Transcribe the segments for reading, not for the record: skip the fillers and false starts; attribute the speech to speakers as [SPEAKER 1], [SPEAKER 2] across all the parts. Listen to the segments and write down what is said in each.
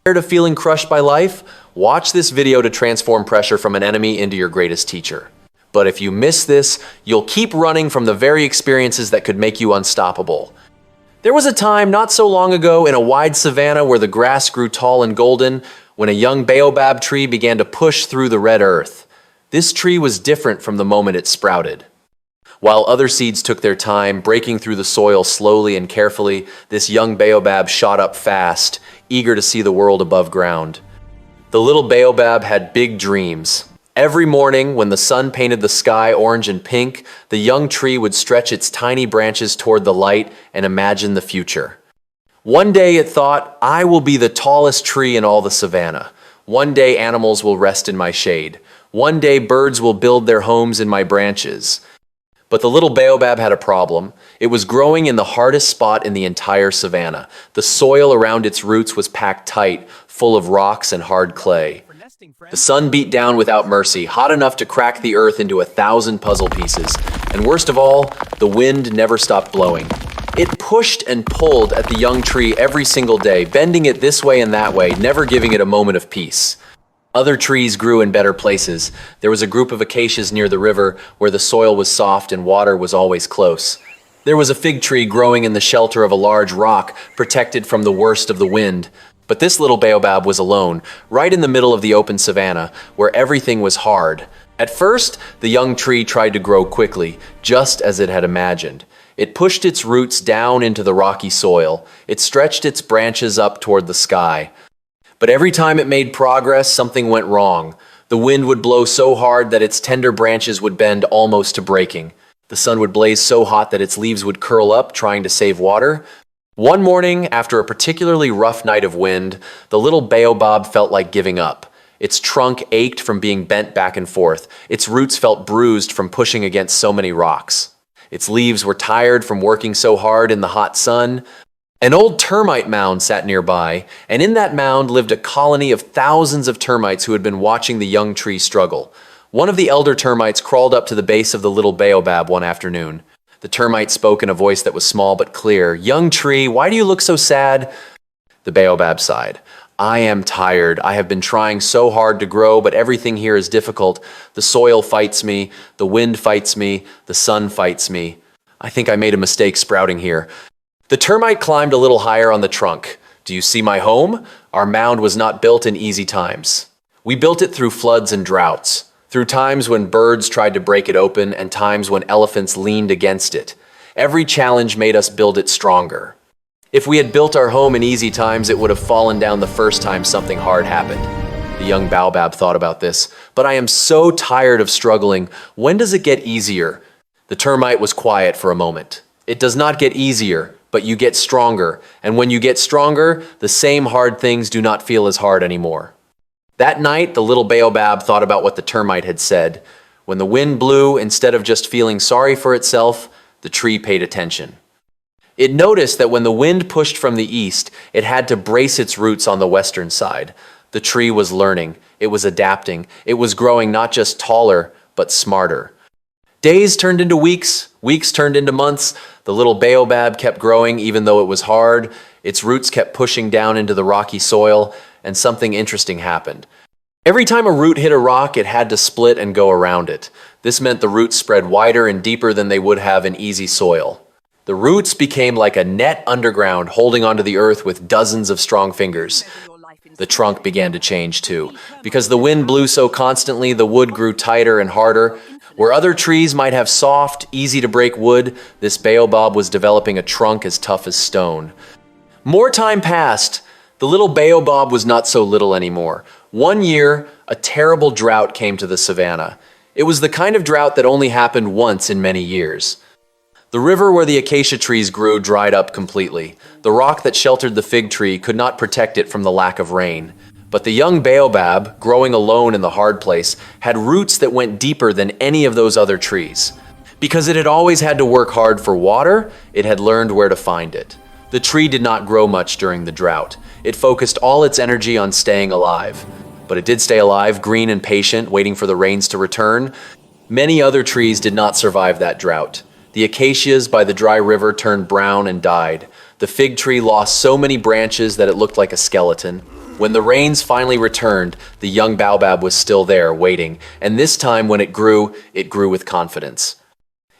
[SPEAKER 1] Tired of feeling crushed by life? Watch this video to transform pressure from an enemy into your greatest teacher. But if you miss this, you'll keep running from the very experiences that could make you unstoppable. There was a time not so long ago in a wide savanna where the grass grew tall and golden, when a young baobab tree began to push through the red earth. This tree was different from the moment it sprouted. While other seeds took their time, breaking through the soil slowly and carefully, this young baobab shot up fast, eager to see the world above ground. The little baobab had big dreams. Every morning, when the sun painted the sky orange and pink, the young tree would stretch its tiny branches toward the light and imagine the future. One day it thought, I will be the tallest tree in all the savanna. One day animals will rest in my shade. One day birds will build their homes in my branches. But the little baobab had a problem. It was growing in the hardest spot in the entire savanna. The soil around its roots was packed tight, full of rocks and hard clay. The sun beat down without mercy, hot enough to crack the earth into 1,000 puzzle pieces. And worst of all, the wind never stopped blowing. It pushed and pulled at the young tree every single day, bending it this way and that way, never giving it a moment of peace. Other trees grew in better places. There was a group of acacias near the river where the soil was soft and water was always close. There was a fig tree growing in the shelter of a large rock, protected from the worst of the wind. But this little baobab was alone, right in the middle of the open savanna, where everything was hard. At first, the young tree tried to grow quickly, just as it had imagined. It pushed its roots down into the rocky soil. It stretched its branches up toward the sky. But every time it made progress, something went wrong. The wind would blow so hard that its tender branches would bend almost to breaking. The sun would blaze so hot that its leaves would curl up, trying to save water. One morning, after a particularly rough night of wind, the little baobab felt like giving up. Its trunk ached from being bent back and forth. Its roots felt bruised from pushing against so many rocks. Its leaves were tired from working so hard in the hot sun. An old termite mound sat nearby, and in that mound lived a colony of thousands of termites who had been watching the young tree struggle. One of the elder termites crawled up to the base of the little baobab one afternoon. The termite spoke in a voice that was small but clear. "Young tree, why do you look so sad?" The baobab sighed. "I am tired. I have been trying so hard to grow, but everything here is difficult. The soil fights me, the wind fights me, the sun fights me. I think I made a mistake sprouting here." The termite climbed a little higher on the trunk. "Do you see my home? Our mound was not built in easy times. We built it through floods and droughts, through times when birds tried to break it open and times when elephants leaned against it. Every challenge made us build it stronger. If we had built our home in easy times, it would have fallen down the first time something hard happened." The young baobab thought about this. "But I am so tired of struggling. When does it get easier?" The termite was quiet for a moment. "It does not get easier, but you get stronger. And when you get stronger, the same hard things do not feel as hard anymore." That night, the little baobab thought about what the termite had said. When the wind blew, instead of just feeling sorry for itself, the tree paid attention. It noticed that when the wind pushed from the east, it had to brace its roots on the western side. The tree was learning. It was adapting. It was growing not just taller, but smarter. Days turned into weeks. Weeks turned into months. The little baobab kept growing even though it was hard. Its roots kept pushing down into the rocky soil, and something interesting happened. Every time a root hit a rock, it had to split and go around it. This meant the roots spread wider and deeper than they would have in easy soil. The roots became like a net underground, holding onto the earth with dozens of strong fingers. The trunk began to change too. Because the wind blew so constantly, the wood grew tighter and harder. Where other trees might have soft, easy-to-break wood, this baobab was developing a trunk as tough as stone. More time passed. The little baobab was not so little anymore. One year, a terrible drought came to the savanna. It was the kind of drought that only happened once in many years. The river where the acacia trees grew dried up completely. The rock that sheltered the fig tree could not protect it from the lack of rain. But the young baobab, growing alone in the hard place, had roots that went deeper than any of those other trees. Because it had always had to work hard for water, it had learned where to find it. The tree did not grow much during the drought. It focused all its energy on staying alive. But it did stay alive, green and patient, waiting for the rains to return. Many other trees did not survive that drought. The acacias by the dry river turned brown and died. The fig tree lost so many branches that it looked like a skeleton. When the rains finally returned, the young baobab was still there, waiting, and this time when it grew with confidence.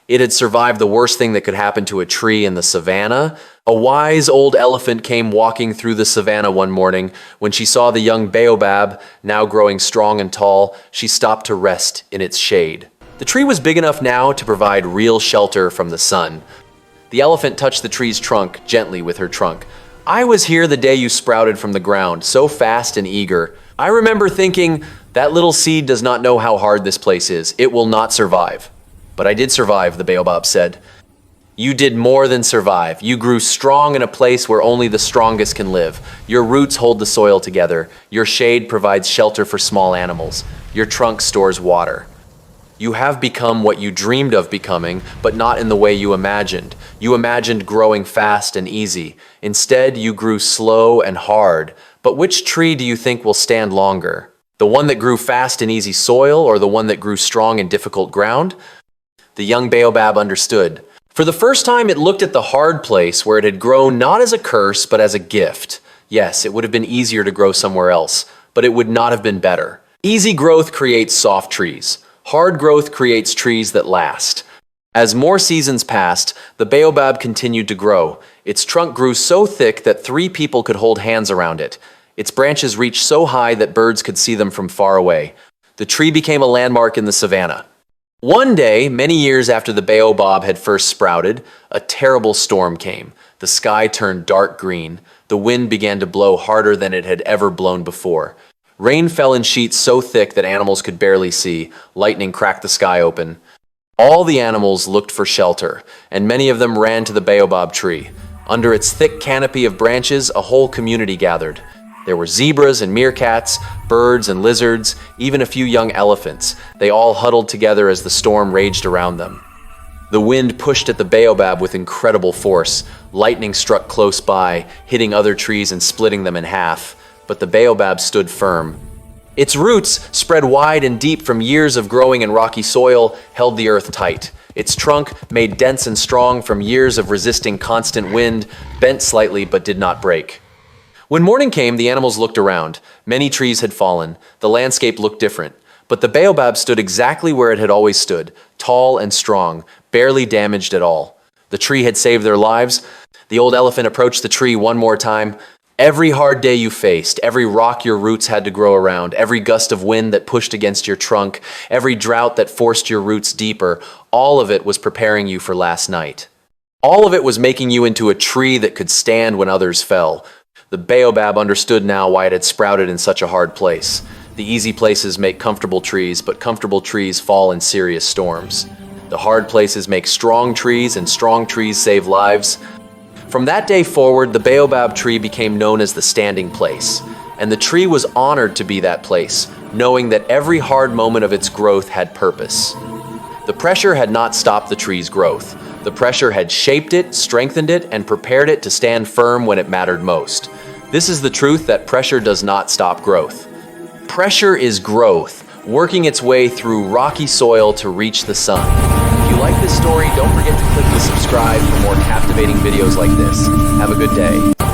[SPEAKER 1] It had survived the worst thing that could happen to a tree in the savannah. A wise old elephant came walking through the savannah one morning. When she saw the young baobab, now growing strong and tall, she stopped to rest in its shade. The tree was big enough now to provide real shelter from the sun. The elephant touched the tree's trunk gently with her trunk. "I was here the day you sprouted from the ground, so fast and eager. I remember thinking, that little seed does not know how hard this place is. It will not survive." "But I did survive," the baobab said. "You did more than survive. You grew strong in a place where only the strongest can live. Your roots hold the soil together. Your shade provides shelter for small animals. Your trunk stores water. You have become what you dreamed of becoming, but not in the way you imagined. You imagined growing fast and easy. Instead, you grew slow and hard. But which tree do you think will stand longer? The one that grew fast in easy soil, or the one that grew strong in difficult ground?" The young baobab understood. For the first time, it looked at the hard place where it had grown not as a curse, but as a gift. Yes, it would have been easier to grow somewhere else, but it would not have been better. Easy growth creates soft trees. Hard growth creates trees that last. As more seasons passed, the baobab continued to grow. Its trunk grew so thick that 3 people could hold hands around it. Its branches reached so high that birds could see them from far away. The tree became a landmark in the savannah. One day, many years after the baobab had first sprouted, a terrible storm came. The sky turned dark green. The wind began to blow harder than it had ever blown before. Rain fell in sheets so thick that animals could barely see. Lightning cracked the sky open. All the animals looked for shelter, and many of them ran to the baobab tree. Under its thick canopy of branches, a whole community gathered. There were zebras and meerkats, birds and lizards, even a few young elephants. They all huddled together as the storm raged around them. The wind pushed at the baobab with incredible force. Lightning struck close by, hitting other trees and splitting them in half. But the baobab stood firm. Its roots, spread wide and deep from years of growing in rocky soil, held the earth tight. Its trunk, made dense and strong from years of resisting constant wind, bent slightly but did not break. When morning came, the animals looked around. Many trees had fallen. The landscape looked different. But the baobab stood exactly where it had always stood, tall and strong, barely damaged at all. The tree had saved their lives. The old elephant approached the tree one more time. "Every hard day you faced, every rock your roots had to grow around, every gust of wind that pushed against your trunk, every drought that forced your roots deeper, all of it was preparing you for last night. All of it was making you into a tree that could stand when others fell." The baobab understood now why it had sprouted in such a hard place. The easy places make comfortable trees, but comfortable trees fall in serious storms. The hard places make strong trees, and strong trees save lives. From that day forward, the baobab tree became known as the standing place, and the tree was honored to be that place, knowing that every hard moment of its growth had purpose. The pressure had not stopped the tree's growth. The pressure had shaped it, strengthened it, and prepared it to stand firm when it mattered most. This is the truth that pressure does not stop growth. Pressure is growth, working its way through rocky soil to reach the sun. If you like this story, don't forget to click the subscribe for more captivating videos like this. Have a good day.